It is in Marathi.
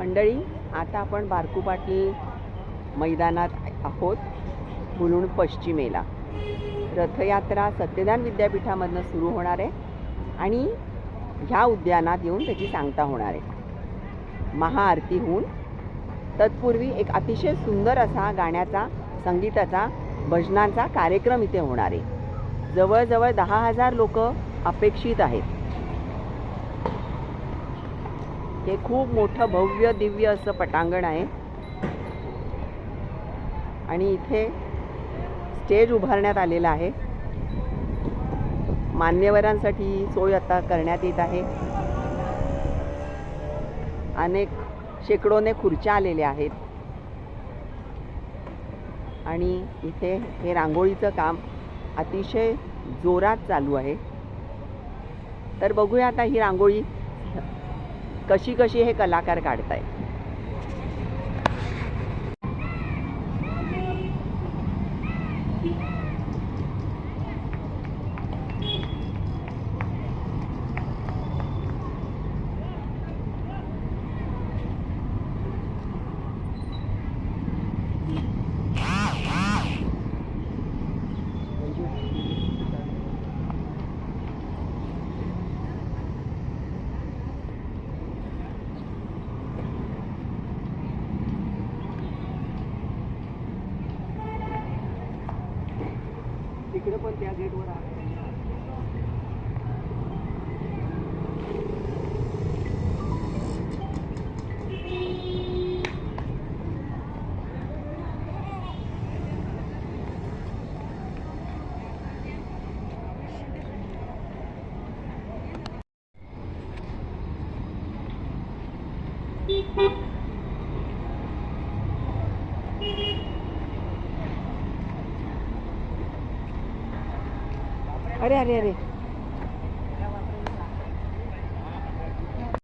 मंडळी, आता आपण बारकू पाटील मैदानात आहोत. मुलुंड पश्चिमेला रथयात्रा सत्यज्ञान विद्यापीठामधून सुरू होणार आहे आणि ह्या उद्यानात येऊन त्याची सांगता होणार आहे. महाआरती होऊन तत्पूर्वी एक अतिशय सुंदर असा गाण्याचा, संगीताचा, भजनांचा कार्यक्रम इथे होणार आहे. जवळजवळ 10,000 लोक अपेक्षित आहेत. हे खूप मोठं भव्य दिव्य असं पटांगण आहे आणि इथे स्टेज उभारण्यात आलेला आहे. मान्यवरांसाठी सोय आता करण्यात येत आहे. अनेक शेकडोने खुर्च्या आलेल्या आहेत आणि इथे हे रांगोळीचं काम अतिशय जोरात चालू आहे. तर बघूया आता ही रांगोळी कशी कशी हे कलाकार काढतायत. तिकडे पण त्या गेटवर आहे. अरे अरे अरे